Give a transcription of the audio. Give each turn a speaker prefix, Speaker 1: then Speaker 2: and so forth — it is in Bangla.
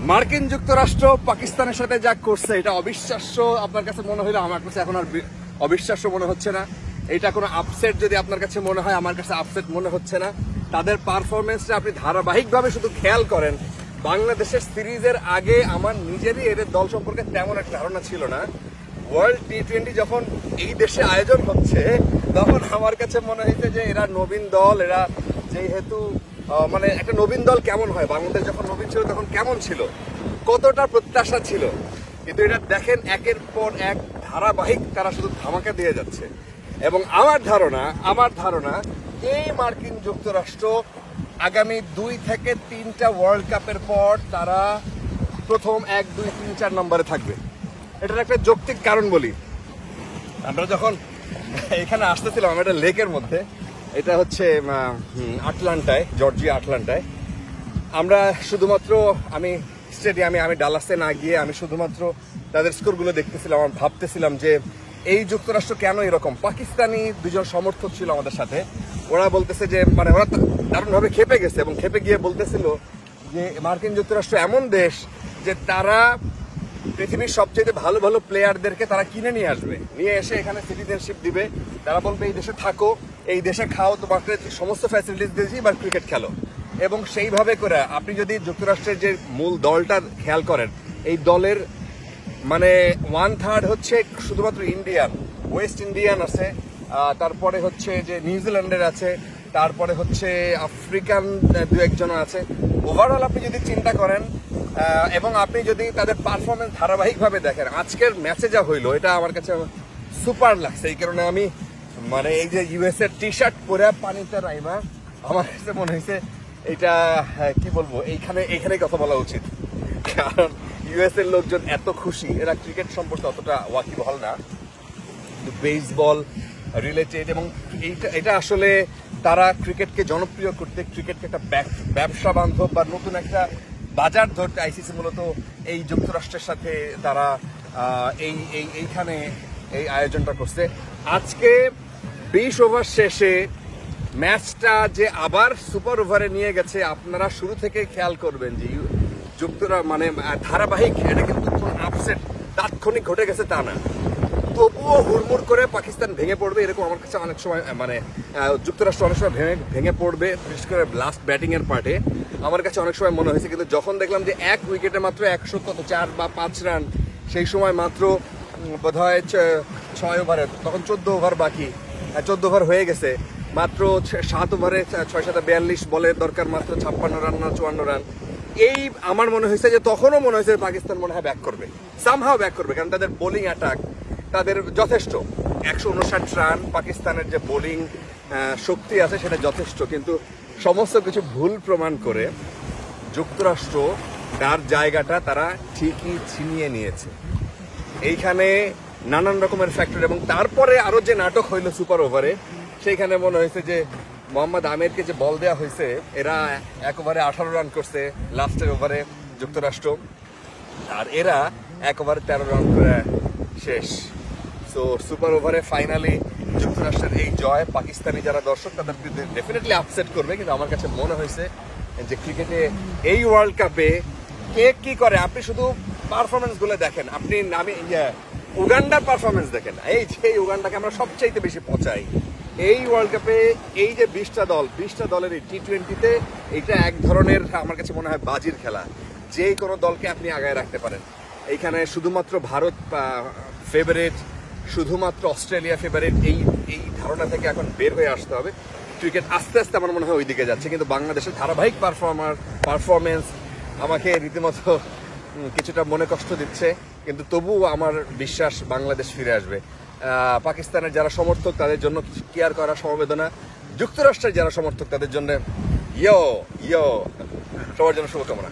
Speaker 1: মার্কিন যুক্তরাষ্ট্র পাকিস্তানের সাথে যা করছে এটা অবিশ্বাস্য আপনার কাছে মনে হইলো, আমার কাছে এখন আর অবিশ্বাস্য মনে হচ্ছে না। এটা কোনো আপসেট যদি আপনার কাছে মনে হয়, আমার কাছে আপসেট মনে হচ্ছে না। তাদের পারফরমেন্সটা আপনি ধারাবাহিকভাবে শুধু খেয়াল করেন। বাংলাদেশের সিরিজের আগে আমার নিজেরই এদের দল সম্পর্কে তেমন একটা ধারণা ছিল না। ওয়ার্ল্ড টি-20 যখন এই দেশে আয়োজন হচ্ছে তখন আমার কাছে মনে হয়েছে যে এরা নবীন দল, এরা যেহেতু মানে একটা নবীন দল কেমন হয়, বাংলাদেশ যখন নবীন ছিল তখন কেমন ছিল, কতটা প্রত্যাশা ছিল। কিন্তু এটা দেখেন একের পর এক ধারাবাহিক তারা শুধু ধামাকা দিয়ে যাচ্ছে। এবং আমার ধারণা এই মার্কিন যুক্তরাষ্ট্র আগামী 2 থেকে 3টা ওয়ার্ল্ড কাপের পর তারা প্রথম 1, 2, 3, 4 নম্বরে থাকবে। এটার একটা যৌক্তিক কারণ বলি। আমরা যখন এখানে আসতেছিলাম একটা লেকের মধ্যে, এটা হচ্ছে আটলান্টায়, জর্জিয়া আটলান্টায়, আমরা শুধুমাত্র আমি স্টেডিয়ামে, আমি ডালাসে না গিয়ে আমি শুধুমাত্র তাদের স্কোরগুলো দেখতেছিলাম। আমি ভাবতেছিলাম যে এই যুক্তরাষ্ট্র কেন এরকম। পাকিস্তানি দুজন সমর্থক ছিল আমাদের সাথে, ওরা বলতেছে যে মানে ওরা দারুণভাবে খেপে গেছে এবং খেপে গিয়ে বলতেছিল যে মার্কিন যুক্তরাষ্ট্র এমন দেশ যে তারা পৃথিবীর সবচেয়ে ভালো ভালো প্লেয়ারদেরকে তারা কিনে নিয়ে আসবে, নিয়ে এসে এখানে সিটিজেনশিপ দিবে। তারা বলবে এই দেশে থাকো, এই দেশে খাও, তোমাকে সমস্ত ফ্যাসিলিটিস দিয়েছি, এবার ক্রিকেট খেলো। এবং সেইভাবে করে আপনি যদি যুক্তরাষ্ট্রের যে মূল দলটা খেয়াল করেন, এই দলের মানে 1/3 হচ্ছে শুধুমাত্র ইন্ডিয়ান, ওয়েস্ট ইন্ডিয়ান আছে, তারপরে হচ্ছে যে নিউজিল্যান্ডের আছে, তারপরে হচ্ছে আফ্রিকান 2-1 জন আছে। ওভারঅল আপনি যদি চিন্তা করেন এবং আপনি যদি তাদের পারফরমেন্স ধারাবাহিকভাবে দেখেন, আজকের ম্যাচে যা হইলো এটা আমার কাছে সুপার লাগছে। এই কারণে আমি মানে এই যে ইউএস এর টি শার্ট পরে পানিতে রাইমা আমার কাছে মনে হয়েছে এটা কি বলবো, এইখানে কথা বলা উচিত। কারণ ইউএস এর লোকজন এত খুশি, এরা ক্রিকেট সম্পর্কে অতটা ওয়াকিবহাল না, বেসবল রিলেটেড। এবং এটা আসলে তারা ক্রিকেটকে জনপ্রিয় করতে, ক্রিকেটকে একটা ব্যবসা বান্ধব বা নতুন একটা বাজার ধরতে আইসিসি মূলত এই যুক্তরাষ্ট্রের সাথে তারা এইখানে এই আয়োজনটা করছে। আজকে 20 ওভার শেষে ম্যাচটা যে আবার সুপার ওভারে নিয়ে গেছে, আপনারা শুরু থেকে খেয়াল করবেন যে মানে ধারাবাহিক, এটা কিন্তু কোনো আপসেট তাৎক্ষণিক ঘটে গেছে তা না। তবুও হুড়মুড় করে পাকিস্তান ভেঙে পড়বে এরকম আমার কাছে অনেক সময় মানে যুক্তরাষ্ট্র অনেক সময় ভেঙে পড়বে, বিশেষ করে লাস্ট ব্যাটিং এর পার্টে আমার কাছে অনেক সময় মনে হয়েছে। কিন্তু যখন দেখলাম যে 1 উইকেটে মাত্র 104 বা 5 রান, সেই সময় মাত্র বোধহয় 6 ওভারে, তখন 14 ওভার বাকি, 14 ওভার হয়ে গেছে, মাত্র 7 ওভারে 6-7-42 বলের দরকার, মাত্র 56 রান না 54 রান। এই আমার মনে হয়েছে যে তখনও মনে হয়েছে পাকিস্তান মনে হয় ব্যাক করবে, সামহাও ব্যাক করবে, কারণ তাদের বোলিং অ্যাটাক তাদের যথেষ্ট। 159 রান পাকিস্তানের যে বোলিং শক্তি আছে সেটা যথেষ্ট। কিন্তু সমস্ত কিছু ভুল প্রমাণ করে যুক্তরাষ্ট্র তার জায়গাটা তারা ঠিকই ছিনিয়ে নিয়েছে। এইখানে নানান রকমের ফ্যাক্টর, এবং তারপরে আরো যে নাটক হইলো সুপার ওভারে, সেইখানে মনে হয়েছে যে মোহাম্মদ আমিরকে যে বল দেওয়া হয়েছে, এরা 1 ওভারে 18 রান করছে লাস্টের ওভারে যুক্তরাষ্ট্র, আর এরা 1 ওভারে 13 রান করে শেষ। সো সুপার ওভারে ফাইনালি যুক্তরাষ্ট্রের এই জয় পাকিস্তানি যারা দর্শক তাদের ডেফিনেটলি আপসেট করবে। কিন্তু আমার কাছে মনে হয়েছে যে ক্রিকেটে এই ওয়ার্ল্ড কাপে কে কি করে, আপনি শুধু পারফরমেন্স গুলো দেখেন। আপনি উগান্ডার পারফরমেন্স দেখেন, এই যে উগান্ডাকে আমরা সবচাইতে বেশি পচাই এই ওয়ার্ল্ড কাপে। এই যে 20টা দলের এই টি-20তে এইটা এক ধরনের আমার কাছে মনে হয় বাজির খেলা, যে কোনো দলকে আপনি আগায় রাখতে পারেন। এইখানে শুধুমাত্র ভারত ফেভারিট, শুধুমাত্র অস্ট্রেলিয়া ফেভারিট, এই ধারণা থেকে এখন বের হয়ে আসতে হবে। ক্রিকেট আস্তে আস্তে আমার মনে হয় ওই দিকে যাচ্ছে। কিন্তু বাংলাদেশের ধারাবাহিক পারফরমেন্স আমাকে রীতিমতো কিছুটা মনে কষ্ট দিচ্ছে। কিন্তু তবুও আমার বিশ্বাস বাংলাদেশ ফিরে আসবে। পাকিস্তানের যারা সমর্থক তাদের জন্য কেয়ার করা সমবেদনা, যুক্তরাষ্ট্রের যারা সমর্থক তাদের জন্য সবার জন্য শুভকামনা।